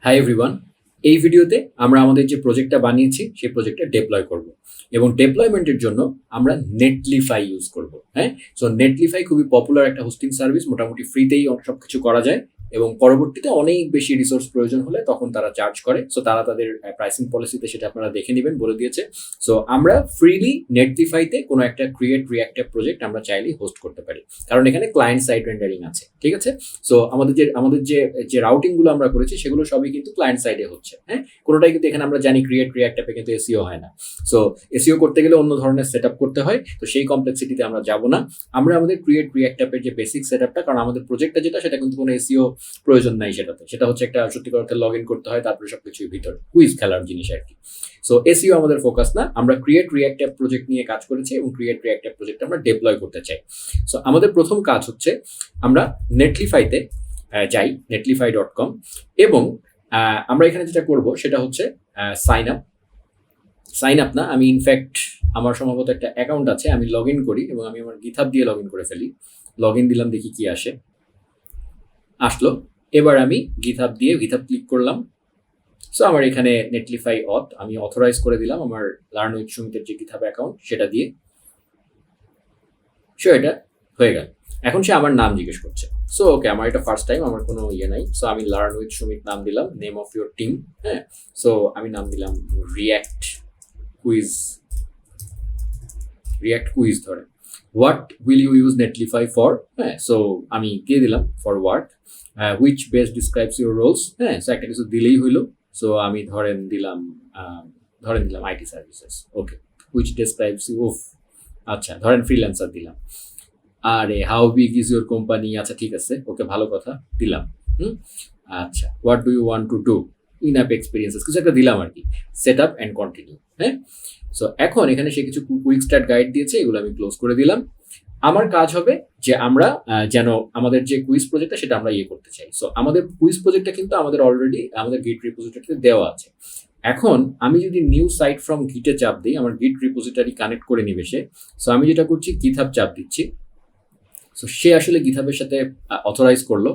Hi everyone, এই ভিডিওতে আমরা আমাদের যে প্রজেক্টটা বানিয়েছি সেই প্রজেক্টটা ডেপ্লয় করব এবং ডেপ্লয়মেন্টের জন্য আমরা নেটলিফাই ইউজ করব। হ্যাঁ, সো নেটলিফাই খুবই পপুলার একটা হোস্টিং সার্ভিস, মোটামুটি ফ্রিতেই সব কিছু করা যায় এবং পরবর্তীতে অনেক বেশি রিসোর্স প্রয়োজন হলে তখন তারা চার্জ করে। সো তারা তাদের প্রাইসিং পলিসিতে সেটা আপনারা দেখে নেবেন, বলে দিয়েছে। সো আমরা ফ্রিলি নেটলিফাইতে কোনো একটা ক্রিয়েট রিঅ্যাক্টিভ প্রজেক্ট আমরা চাইলেই হোস্ট করতে পারি, কারণ এখানে ক্লায়েন্ট সাইড রেন্ডারিং আছে। ঠিক আছে, সো আমাদের যে রাউটিং গুলো আমরা করেছি সেগুলো সবই কিন্তু ক্লায়েন্ট সাইডে হচ্ছে। হ্যাঁ, কোনোটাই কিন্তু এখানে আমরা জানি ক্রিয়েট রিঅ্যাক্ট অ্যাপে কিন্তু এসইও হয় না। সো এসইও করতে গেলে অন্য ধরনের সেট করতে হয়, তো সেই কমপ্লেক্সিটিতে আমরা যাব না। আমরা আমাদের ক্রিয়েট রিঅ্যাক্ট অ্যাপের যে বেসিক সেট কারণ আমাদের প্রজেক্টটা যেটা সেটা কিন্তু কোনো এসইও প্রয়োজন নাই, সেটা হচ্ছে একটা সত্যিকার অর্থে লগ ইন করতে হয়, তারপরে সবকিছুর ভিতরে কুইজ খেলার জিনিস আর কি। সো এসইও আমাদের ফোকাস না, আমরা ক্রিয়েট রিঅ্যাক্ট অ্যাপ প্রজেক্ট নিয়ে কাজ করেছি এবং ক্রিয়েট রিঅ্যাক্ট অ্যাপ প্রজেক্ট আমরা ডেপ্লয় করতে চাই। সো আমাদের প্রথম কাজ হচ্ছে আমরা নেটলিফাইতে যাই, netlify.com, এবং আমরা এখানে যেটা করব সেটা হচ্ছে সাইন আপ না, আমি ইনফ্যাক্ট আমার সম্ভবত একটা অ্যাকাউন্ট আছে, আমি লগ ইন করি এবং আমি আমার গিটহাব দিয়ে লগ ইন করে ফেলি। লগ ইন দিলাম, দেখি কি আসলো। এবার আমি গিটহাব ক্লিক করলাম। সো আমার এখানে নেটলিফাই আমি অথরাইজ করে দিলাম আমার লার্ন উইথ সুমিতের যে গিটহাব অ্যাকাউন্ট সেটা দিয়ে। সো এটা হয়ে গেল। এখন সে আমার নাম জিজ্ঞেস করছে। সো ওকে, আমার এটা ফার্স্ট টাইম, আমার কোনো নাই। সো আমি লার্ন উইথ সুমিত নাম দিলাম, নেম অফ ইউর টিম। হ্যাঁ, সো আমি নাম দিলাম রিঅ্যাক্ট কুইজ ধরে। What will you use Netlify for? হ্যাঁ, সো আমি দিয়ে দিলাম for work. Which best describes your roles. হ্যাঁ, সো একটা কিছু দিলেই হইলো। সো আমি ধরেন দিলাম IT services. Okay, which describes you, আচ্ছা ধরেন ফ্রিল্যান্সার দিলাম। আরে how big is your company, আচ্ছা ঠিক আছে, ওকে ভালো কথা দিলাম। আচ্ছা, what do you want to do, in app experiences, কিছু একটা দিলাম আর কি। Set up and continue. হ্যাঁ, সো এখন এখানে সে কিছু কুইক স্টার্ট গাইড দিয়েছে, এগুলো আমি ক্লোজ করে দিলাম। আমার কাজ হবে যে আমরা যেন আমাদের যে কুইজ প্রজেক্টটা সেটা আমরা করতে চাই। সো আমাদের কুইজ প্রজেক্টটা কিন্তু আমাদের অলরেডি আমাদের গিট রিপোজিটরিতে দেওয়া আছে। এখন আমি যদি নিউ সাইট ফ্রম গিটে চাপ দিই, আমার গিট রিপোজিটরি কানেক্ট করে নিবে সে। সো আমি যেটা করছি, গিটহাব চাপ দিচ্ছি। সো সে আসলে গিটহাবের সাথে অথরাইজ করলো।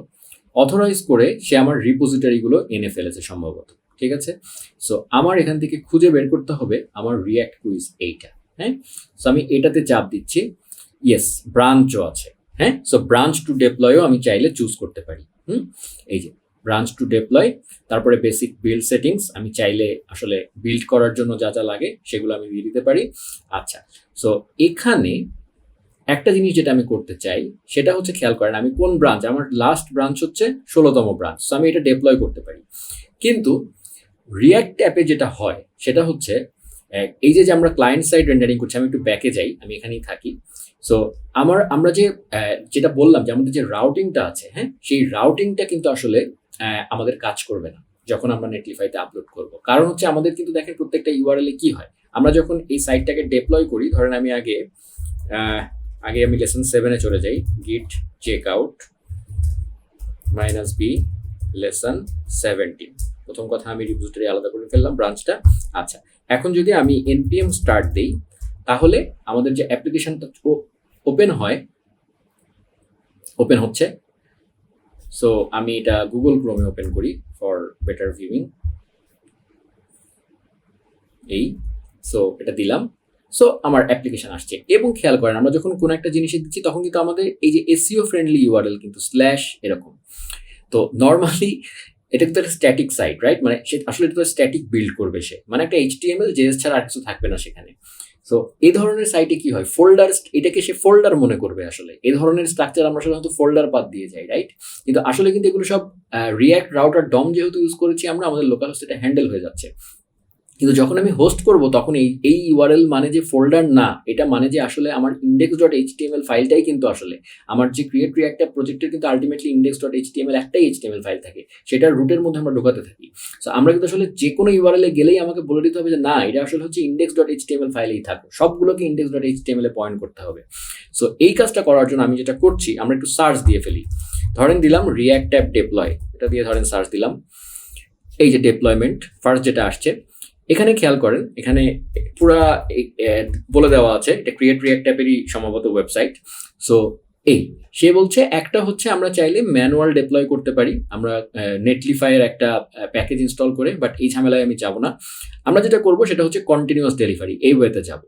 অথরাইজ করে সে আমার রিপোজিটরিগুলো এনে ফেলেছে সম্ভবত। ঠিক আছে, সো আমার এখান থেকে খুঁজে বের করতে হবে আমার রিঅ্যাক্ট কুইজ এইটা। হ্যাঁ, সো আমি এটাতে চাপ দিচ্ছি। ইয়েস, ব্রাঞ্চও আছে। হ্যাঁ, সো ব্রাঞ্চ টু ডেপ্লয়ও আমি চাইলে চুজ করতে পারি। এই যে ব্রাঞ্চ টু ডেপ্লয়, তারপরে বেসিক বিল্ড সেটিংস, আমি চাইলে আসলে বিল্ড করার জন্য যা যা লাগে সেগুলো আমি দিয়ে দিতে পারি। আচ্ছা, সো এখানে একটা জিনিস যেটা আমি করতে চাই সেটা হচ্ছে, খেয়াল করেন আমি কোন ব্রাঞ্চ, আমার লাস্ট ব্রাঞ্চ হচ্ছে 16তম ব্রাঞ্চ। সো আমি এটা ডেপ্লয় করতে পারি, কিন্তু রিঅ্যাক্ট অ্যাপে যেটা হয় সেটা হচ্ছে এই যে আমরা ক্লায়েন্ট সাইড রেন্ডারিং করছি, আমি একটু ব্যাকে যাই, আমি এখানেই থাকি। সো আমরা যেটা বললাম যে আমাদের যে রাউটিংটা আছে, হ্যাঁ, সেই রাউটিংটা কিন্তু আসলে আমাদের কাজ করবে না যখন আমরা নেটলিফাইতে আপলোড করব। কারণ হচ্ছে আমাদের কিন্তু দেখেন প্রত্যেকটা ইউআরএল এ কি হয়, আমরা যখন এই সাইটটাকে ডেপ্লয় করি, ধরেন আমি আগে আমি লেসন 7-এ চলে যাই, গিট চেক আউট -b লেসন 17। প্রথম কথা, আমি রিপোজিটরি আলাদা করে ফেললাম ব্রাঞ্চটা। আচ্ছা, এখন যদি আমি npm স্টার্ট দিই, তাহলে আমাদের যে অ্যাপ্লিকেশনটা ওপেন হচ্ছে। সো আমি এটা গুগল ক্রোমে ওপেন করি ফর বেটার ভিউইং। সো এটা দিলাম। সো আমার অ্যাপ্লিকেশন আসছে এবং খেয়াল করেন আমরা যখন কোনো একটা জিনিসে দিচ্ছি তখন কিন্তু আমাদের এই যে এসইও ফ্রেন্ডলি ইউআরএল কিন্তু স্ল্যাশ এরকম। তো নর্মালি এটা কিন্তু একটা স্ট্যাটিক সাইট, রাইট? মানে সে আসলে এটা স্ট্যাটিক বিল্ড করবে, সে মানে একটা HTML JS ছাড়া আর কিছু থাকবে না সেখানে। সো এই ধরনের সাইটে কি হয়, ফোল্ডার, এটাকে সে ফোল্ডার মনে করবে। আসলে এই ধরনের স্ট্রাকচার আমরা সাধারণত ফোল্ডার পাথ দিয়ে যাই, রাইট? কিন্তু আসলে কিন্তু এগুলো সব রিঅ্যাক্ট রাউটার ডম যেহেতু ইউজ করেছি আমরা, আমাদের লোকাল হোস্টে এটা হ্যান্ডেল হয়ে যাচ্ছে। কিন্তু যখন আমি হোস্ট করব তখন এই ইউআরএল মানে যে ফোল্ডার না, এটা মানে যে আসলে আমার index.html ফাইলটাই কিন্তু আসলে আমার যে ক্রিয়েট রিঅ্যাক্ট প্রজেক্টের কিন্তু আলটিমেটলি index.html একটাই HTML ফাইল থাকে, সেটার রুটের মধ্যে আমরা ঢোকাতে থাকি। সো আমরা কিন্তু আসলে যে কোনো ইউআরএল এ গেলেই আমাকে বলে দিতে হবে যে না, এটা আসলে হচ্ছে index.html ফাইলেই থাকো, সবগুলোকে index.html এ পয়েন্ট করতে হবে। সো এই কাজটা করার জন্য আমি যেটা করছি, আমরা একটু সার্চ দিয়ে ফেলি। ধরেন দিলাম রিঅ্যাক্ট অ্যাপ ডেপ্লয়, এটা দিয়ে ধরেন সার্চ দিলাম। এই যে ডেপ্লয়মেন্ট ফার্স্ট যেটা আসছে, এখানে খেয়াল করেন, এখানে পুরা বলে দেওয়া আছে এটা ক্রিয়েট রিঅ্যাক্ট অ্যাপেরই সম্ভবত ওয়েবসাইট। সো এই সে বলছে একটা হচ্ছে আমরা চাইলে ম্যানুয়াল ডেপ্লয় করতে পারি, আমরা নেটলিফাইয়ের একটা প্যাকেজ ইনস্টল করে, বাট এই ঝামেলায় আমি যাব না। আমরা যেটা করব সেটা হচ্ছে কন্টিনিউয়াস ডেলিভারি, এই ওয়েতে যাব।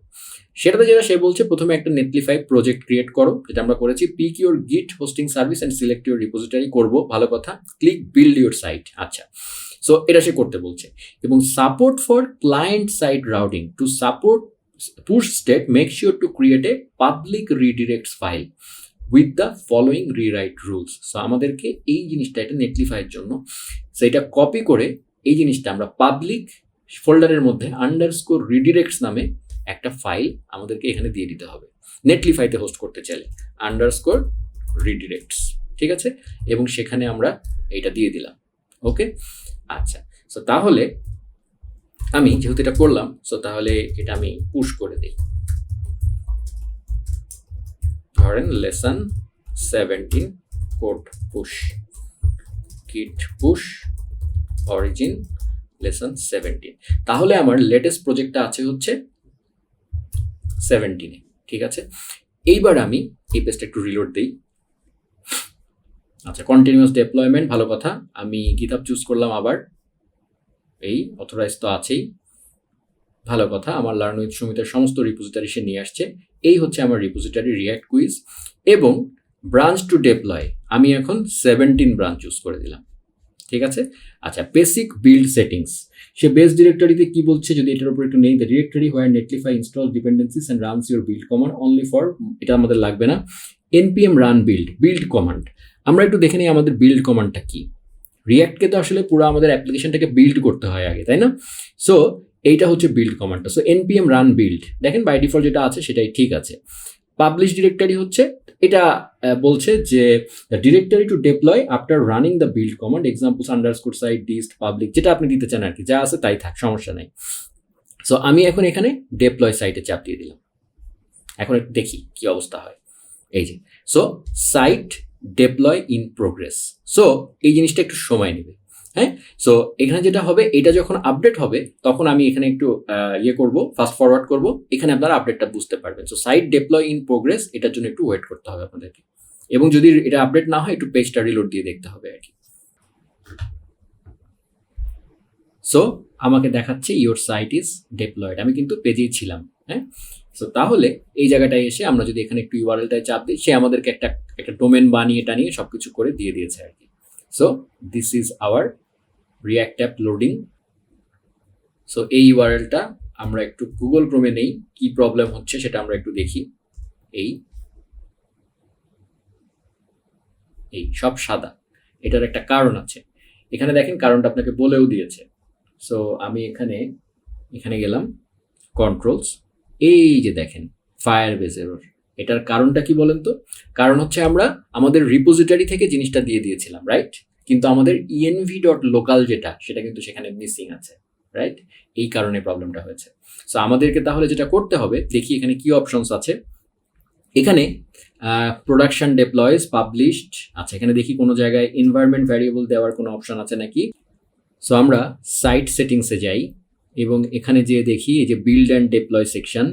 সেটাতে যেটা সে বলছে প্রথমে একটা নেটলিফাই প্রজেক্ট ক্রিয়েট করো, যেটা আমরা করেছি, pick your git hosting service and select your repository, করবো, ভালো কথা। ক্লিক বিল্ড ইউর সাইট, আচ্ছা। সো এটা সে করতে বলছে। এবং support for client side routing, to support push state make sure to create a public redirects file with the following rewrite rules. So আমাদেরকে এই জিনিসটা, এটা নেটলিফাইয়ের জন্য, সেটা কপি করে এই জিনিসটা আমরা পাবলিক ফোল্ডারের মধ্যে আন্ডারস্কোর রিডিরেক্টস নামে একটা ফাইল আমাদেরকে এখানে দিয়ে দিতে হবে, নেটলিফাইতে হোস্ট করতে চাইলে আন্ডারস্কোর রিডিরেক্টস, ঠিক আছে। এবং সেখানে আমরা এইটা দিয়ে দিলাম, ওকে। আচ্ছা, সো তাহলে আমি যেহেতু এটা করলাম, সো তাহলে এটা আমি পুশ করে দিই। ধরেন lesson 17 code push, kit push origin lesson 17। তাহলে আমার লেটেস্ট প্রজেক্টটা আছে হচ্ছে 17-এ, ঠিক আছে। এইবার আমি এই পেজটা একটু রিলোড দিই। আচ্ছা, কন্টিনিউয়াস ডেপ্লয়মেন্ট, ভালো কথা। আমি গিটহাব চুজ করলাম আবার, এই অথরাইজ তো আছেই, ভালো কথা। আমার লার্ন উইথ সুমিতের সমস্ত রিপোজিটরি সে নিয়ে আসছে। এই হচ্ছে আমার রিপোজিটরি রিয়্যাক্ট কুইজ। এবং ব্রাঞ্চ টু ডেপ্লয় আমি এখন 17 ব্রাঞ্চ চুজ করে দিলাম, ঠিক আছে। আচ্ছা, বেসিক বিল্ড সেটিংস, সে বেস ডিরেক্টরিতে কি বলছে যদি এটার উপর একটু নেই, the directory where Netlify install dependencies and runs your build command only for, এটা আমাদের লাগবে না। npm রান বিল্ড কমান্ড, আমরা একটু দেখে নিই আমাদের বিল্ড কমান্ডটা কি। রিয়াক্টকে তো আসলে পুরো আমাদের অ্যাপ্লিকেশনটাকে বিল্ড করতে হয় আগে, তাই না? সো এইটা হচ্ছে বিল্ড কমান্ডটা। সো npm রান বিল্ড, দেখেন বাই ডিফল্ট যেটা আছে সেটাই ঠিক আছে। পাবলিশ ডিরেক্টরি হচ্ছে এটা বলছে যে directory to deploy after running the build command, examples underscore site dist public, যেটা আপনি দিতে চান আর কি, যা আছে তাই থাক, সমস্যা নাই। সো আমি এখন এখানে ডেপ্লয় সাইটে চাপ দিয়ে দিলাম। এখন একটু দেখি কি অবস্থা হয়। এই যে, so site deploy in progress. So এই জিনিসটা একটু সময় নেবে, হ্যাঁ। সো এখানে যেটা হবে, এটা যখন আপডেট হবে তখন আমি এখানে একটু করব, ফাস্ট ফরওয়ার্ড করব, এখানে আপনারা আপডেটটা বুঝতে পারবেন। So site deploy in progress, এটার জন্য একটু ওয়েট করতে হবে আপনাদেরকে, এবং যদি এটা আপডেট না হয় একটু পেজটা রিলোড দিয়ে দেখতে হবে আর কি। সো আমাকে দেখাচ্ছে ইওর সাইট ইজ ডেপ্লয়েড, আমি কিন্তু পেজেই ছিলাম, হ্যাঁ। সো তাহলে এই জায়গাটায় এসে আমরা যদি এখানে একটু ইউআরএলটায় চাপ দিই, সে আমাদেরকে একটা ডোমেন বানিয়ে টানিয়ে সবকিছু করে দিয়ে দিয়েছে আর কি। So this is our react app loading. So এই ইউআরএলটা আমরা একটু গুগল ক্রোমে নেই, কি প্রবলেম হচ্ছে সেটা আমরা একটু দেখি। এই সব সাদা, এটার একটা কারণ আছে। এখানে দেখেন কারণটা আপনাকে বলেও দিয়েছে। সো আমি এখানে গেলাম, কন্ট্রোলস, এই যে দেখেন ফায়ারবেস এরর। এটার কারণটা কি বলেন তো? কারণ হচ্ছে আমরা আমাদের রিপোজিটরি থেকে জিনিসটা দিয়ে দিয়েছিলাম, রাইট, কিন্তু আমাদের env.local যেটা, সেটা কিন্তু সেখানে মিসিং আছে, রাইট। এই কারণে প্রবলেমটা হয়েছে। সো আমাদেরকে তাহলে যেটা করতে হবে, দেখি এখানে কি অপশনস আছে। এখানে প্রোডাকশন ডেপ্লয়েস পাবলিশড, আচ্ছা এখানে দেখি কোনো জায়গায় এনভায়রনমেন্ট ভ্যারিয়েবল দেওয়ার কোনো অপশন আছে নাকি। সো আমরা সাইট সেটিংসে যাই এবং এখানে যে দেখি এই যে বিল্ড অ্যান্ড ডেপ্লয় সেকশন,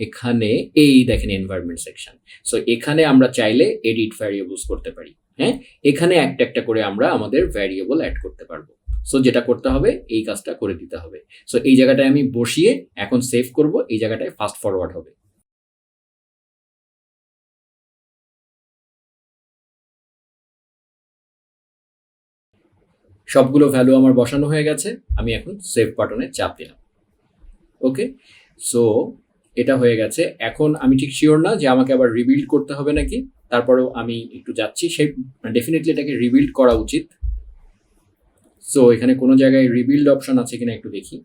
এখানে এই দেখেন এনভায়রনমেন্ট সেকশন। সো এখানে আমরা চাইলে এডিট ভ্যারিয়েবলস করতে পারি, হ্যাঁ। এখানে একটা একটা করে আমরা আমাদের ভ্যারিয়েবল অ্যাড করতে পারবো। সো যেটা করতে হবে, এই কাজটা করে দিতে হবে। সো এই জায়গাটায় আমি বসিয়ে এখন সেভ করব, এই জায়গাটায় ফাস্ট ফরওয়ার্ড হবে। সবগুলো ভ্যালু আমার বসানো হয়ে গেছে, আমি এখন সেভ বাটনে চাপ দিলাম, ওকে। সো এটা হয়ে গেছে। এখন আমি ঠিক শিওর না যে আমাকে আবার রিবিল্ড করতে হবে নাকি, তারপরেও আমি একটু যাচ্ছি, সেই ডেফিনেটলি এটাকে রিবিল্ড করা উচিত। সো এখানে কোনো জায়গায় রিবিল্ড অপশন আছে কিনা একটু দেখি।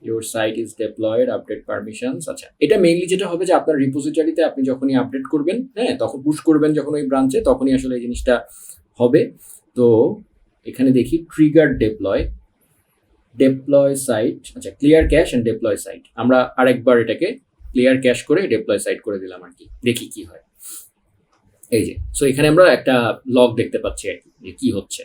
Your site is deployed, update permissions, আচ্ছা এটা মেইনলি যেটা হবে যে আপনার রিপোজিটরিতে আপনি যখনই আপডেট করবেন, হ্যাঁ, তখন পুশ করবেন যখন ওই ব্রাঞ্চে, তখনই আসলে এই জিনিসটা হবে। তো এখানে দেখি ট্রিগার ডেপ্লয় সাইট, আচ্ছা clear cache and deploy site, আমরা আরেকবার এটাকে ক্লিয়ার ক্যাশ করে ডেপ্লয় সাইট করে দিলাম আর কি, দেখি কি হয়। এই যে, সো এখানে আমরা একটা লগ দেখতে পাচ্ছি আর কি, যে কি হচ্ছে।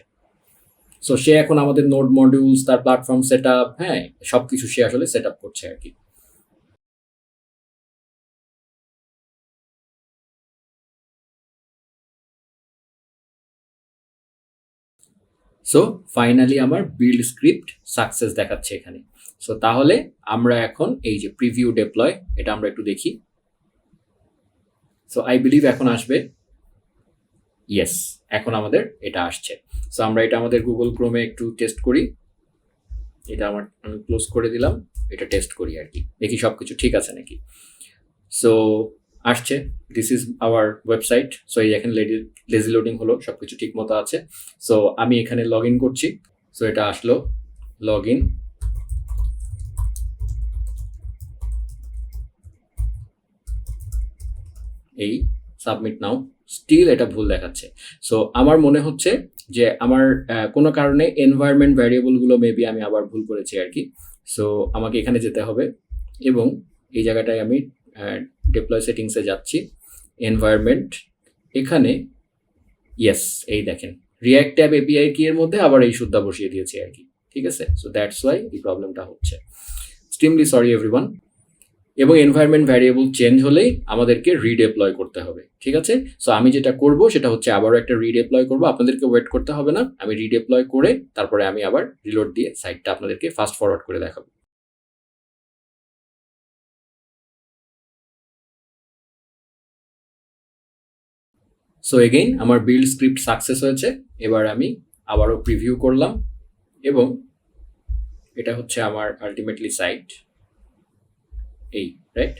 সো সে এখন আমাদের নোড মডিউলস, তার প্ল্যাটফর্ম সেট আপ, হ্যাঁ, সবকিছু সে আসলে সেট আপ করছে আর কি। সো ফাইনালি আমার বিল্ড স্ক্রিপ্ট সাকসেস দেখাচ্ছে এখানে। সো তাহলে আমরা এখন এই যে প্রিভিউ ডেপ্লয়, এটা আমরা একটু দেখি। সো আই বিলিভ এখন আসবে। ইয়েস, এখন আমাদের এটা আসছে। সো আমরা এটা আমাদের গুগল ক্রোমে একটু টেস্ট করি। এটা আমি ক্লোজ করে দিলাম, এটা টেস্ট করি আর কি, দেখি সব কিছু ঠিক আছে নাকি। সো আসছে, this is our website. So এই এখানে লেজি লোডিং হলো, সব কিছু ঠিক মতো আছে। সো আমি এখানে লগ ইন করছি। সো এটা আসলো, লগ ইন। এই সাবমিট নাও, স্টিল এটা ভুল দেখাচ্ছে। সো আমার মনে হচ্ছে যে আমার কোনো কারণে এনভায়রনমেন্ট ভ্যারিয়েবলগুলো মেবি আমি আবার ভুল করেছি আর কি। সো আমাকে এখানে যেতে হবে এবং এই জায়গাটায় আমি ডিপ্লয় সেটিংসে যাচ্ছি, এনভায়রনমেন্ট, এখানে ইয়েস, এই দেখেন রিয়াক্ট ট্যাব এপিআই কি এর মধ্যে আবার এই সুদ্ধা বসিয়ে দিয়েছি আর কি, ঠিক আছে। সো দ্যাটস ওয়াই এই প্রবলেমটা হচ্ছে। Extremely sorry everyone. এবং এনভায়রনমেন্ট ভ্যারিয়েবল চেঞ্জ হলেই আমাদেরকে রিডেপ্লয় করতে হবে, ঠিক আছে। সো আমি যেটা করব সেটা হচ্ছে আবারও একটা রিডেপ্লয় করব, আপনাদেরকে ওয়েট করতে হবে না, আমি রিডেপ্লয় করে তারপরে আমি আবার রিলোড দিয়ে সাইটটা আপনাদেরকে ফাস্ট ফরওয়ার্ড করে দেখাবো। সো এগেইন আমার বিল্ড স্ক্রিপ্ট সাকসেস হয়েছে। এবার আমি আবারও প্রিভিউ করলাম এবং এটা হচ্ছে আমার আলটিমেটলি সাইট, এই রাইট।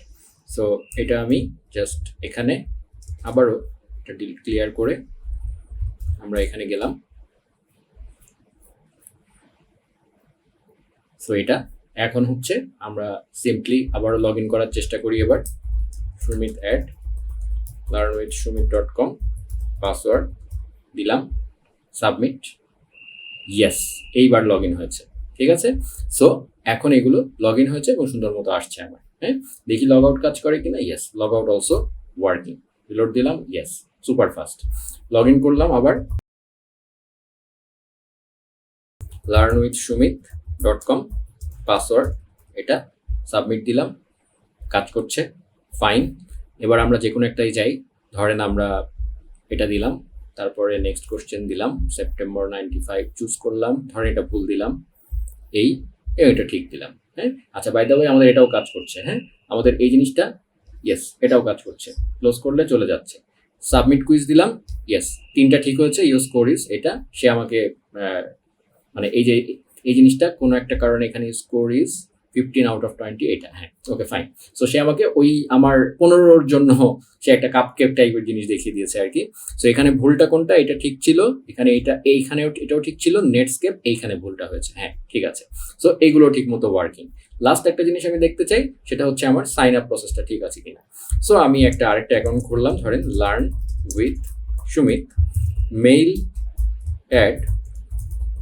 সো এটা আমি জাস্ট এখানে আবারও এটা ক্লিয়ার করে আমরা এখানে গেলাম। সো এটা এখন হচ্ছে আমরা সিম্পলি আবারও লগ ইন করার চেষ্টা করি। এবার সুমিত অ্যাট learnwithsumit.com, পাসওয়ার্ড দিলাম, সাবমিট। ইয়েস, এইবার লগ ইন হয়েছে, ঠিক আছে। সো এখন এগুলো লগ ইন হয়েছে এবং সুন্দর মতো আসছে আমার। হ্যাঁ, দেখি লগ আউট কাজ করে কিনা। Yes, log out also working. Reload দিলাম, yes, super fast. Log in করলাম আবার learnwithsumit.com, পাসওয়ার্ড, এটা সাবমিট দিলাম, কাজ করছে, ফাইন। এবার আমরা যে কোনো একটাই যাই, ধরেন আমরা এটা দিলাম, তারপরে নেক্সট কোশ্চেন দিলাম, সেপ্টেম্বর 95 চুজ করলাম, ধরেন এটা ভুল দিলাম, এটা ঠিক দিলাম। হ্যাঁ, আচ্ছা, বাই দ্য ওয়ে আমাদের এটাও কাজ করছে। হ্যাঁ, আমাদের এই জিনিসটা, ইয়েস, এটাও কাজ করছে। ক্লোজ করলে চলে যাচ্ছে। সাবমিট কুইজ দিলাম, ইয়েস, তিনটা ঠিক হয়েছে। ইউর স্কোর ইজ, এটা সে আমাকে মানে এই জিনিসটা কোনো একটা কারণে এখানে স্কোর ইজ 15 আউট অফ 20, এটা। হ্যাঁ, ওকে, ফাইন। সো সে আমাকে ওই আমার 15-র জন্য সে একটা কাপকেক টাইপের জিনিস দেখিয়ে দিয়েছে আর কি। সো এখানে ভুলটা কোনটা, এটা ঠিক ছিল, এখানে এইখানেও এটাও ঠিক ছিল, নেটস্কেপ এইখানে ভুলটা হয়েছে। হ্যাঁ, ঠিক আছে। সো এইগুলো ঠিক মতো ওয়ার্কিং। লাস্ট একটা জিনিস আমি দেখতে চাই, সেটা হচ্ছে আমার সাইন আপ প্রসেসটা ঠিক আছে কিনা। সো আমি আরেকটা অ্যাকাউন্ট খুললাম, ধরেন learn with Sumit, mail add,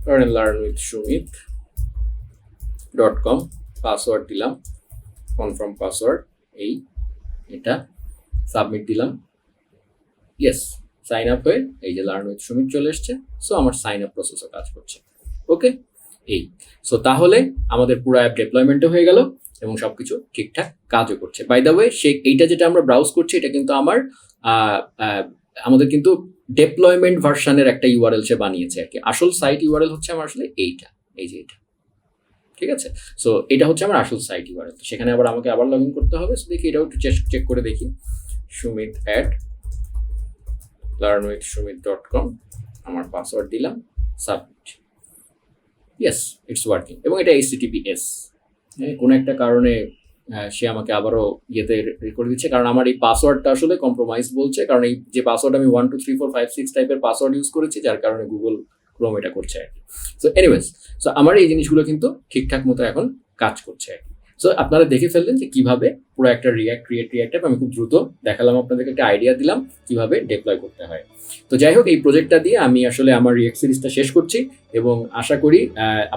ধরেন learnwithsumit.com, পাসওয়ার্ড দিলাম, কনফার্ম পাসওয়ার্ড, এটা সাবমিট দিলাম। ইয়েস, সাইন আপ হয়ে এই যে লার্ন উইথ সুমিত চলে এসছে। সো আমার সাইন আপ প্রসেসও কাজ করছে। ওকে, সো তাহলে আমাদের পুরো অ্যাপ ডেপ্লয়মেন্টও হয়ে গেল এবং সবকিছু ঠিকঠাক কাজও করছে। বাই দ্য ওয়ে, এইটা যেটা আমরা ব্রাউজ করছি, এটা কিন্তু আমাদের কিন্তু ডেপ্লয়মেন্ট ভার্সনের একটা ইউআরএল সে বানিয়েছে আর কি। আসল সাইট ইউআরএল হচ্ছে আমার আসলে এইটা, এই যে এটা, ঠিক আছে। সো এটা হচ্ছে আমার আসল সাইট ইউআরএল। সেখানে আবার আমাকে আবার লগ ইন করতে হবে। সো দেখি এটাও একটু চেক করে দেখি। সুমিত অ্যাট learnwithsumit.com, আমার পাসওয়ার্ড দিলাম, সাবমিট। Yes, it's working. এবং এটা HTTPS, কোনো একটা কারণে সে আমাকে আবারও ইয়েতে করে দিচ্ছে, কারণ আমার এই পাসওয়ার্ডটা আসলে কম্প্রোমাইজ বলছে, কারণ এই যে পাসওয়ার্ড আমি 1 2 3 4 5 6 টাইপের পাসওয়ার্ড ইউজ করেছি, যার কারণে গুগল ক্রোম এটা করছে আর কি। সো এনিওয়েজ, সো আমার এই জিনিসগুলো কিন্তু ঠিকঠাক মতো এখন কাজ করছে আর কি। সো আপনারা দেখে ফেললেন যে কিভাবে পুরো একটা রিয়াক্ট আমি খুব দ্রুত দেখালাম, আপনাদেরকে একটা আইডিয়া দিলাম কিভাবে ডেপ্লয় করতে হয়। তো যাই হোক, এই প্রজেক্টটা দিয়ে আমি আসলে আমার রিয়াক্ট সিরিজটা শেষ করছি এবং আশা করি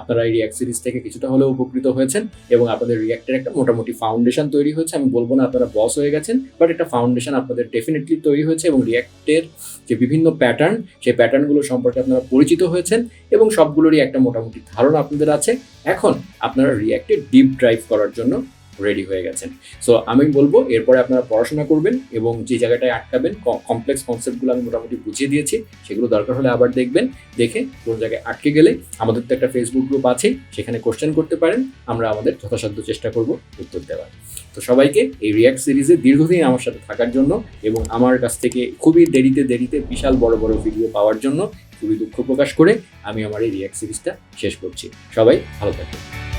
আপনারা এই রিয়াক্ট সিরিজ থেকে কিছুটা হলেও উপকৃত হয়েছেন এবং আপনাদের রিয়াক্টের একটা মোটামুটি ফাউন্ডেশন তৈরি হয়েছে। আমি বলবো না আপনারা বস হয়ে গেছেন, বাট একটা ফাউন্ডেশন আপনাদের ডেফিনেটলি তৈরি হয়েছে এবং রিয়াক্টের যে বিভিন্ন প্যাটার্ন, সেই প্যাটার্নগুলো সম্পর্কে আপনারা পরিচিত হয়েছেন এবং সবগুলোরই একটা মোটামুটি ধারণা আপনাদের আছে। এখন আপনারা রিয়াক্টে ডিপ ড্রাইভ করার জন্য রেডি হয়ে গেছেন। সো আমি বলবো এরপরে আপনারা পড়াশোনা করবেন এবং যে জায়গাটায় আটকাবেন, কমপ্লেক্স কনসেপ্টগুলো আমি মোটামুটি বুঝিয়ে দিয়েছি, সেগুলো দরকার হলে আবার দেখবেন, দেখে কোন জায়গায় আটকে গেলে আমাদের তো একটা ফেসবুক গ্রুপ আছে, সেখানে কোশ্চেন করতে পারেন, আমরা আমাদের যথাসাধ্য চেষ্টা করব উত্তর দেওয়ার। তো সবাইকে এই রিয়াক্ট সিরিজে দীর্ঘদিন আমার সাথে থাকার জন্য এবং আমার কাছ থেকে খুবই দেরিতে বিশাল বড় বড় ভিডিও পাওয়ার জন্য খুবই দুঃখ প্রকাশ করে আমি আমার এই রিয়াক্ট সিরিজটা শেষ করছি। সবাই ভালো থাকবেন।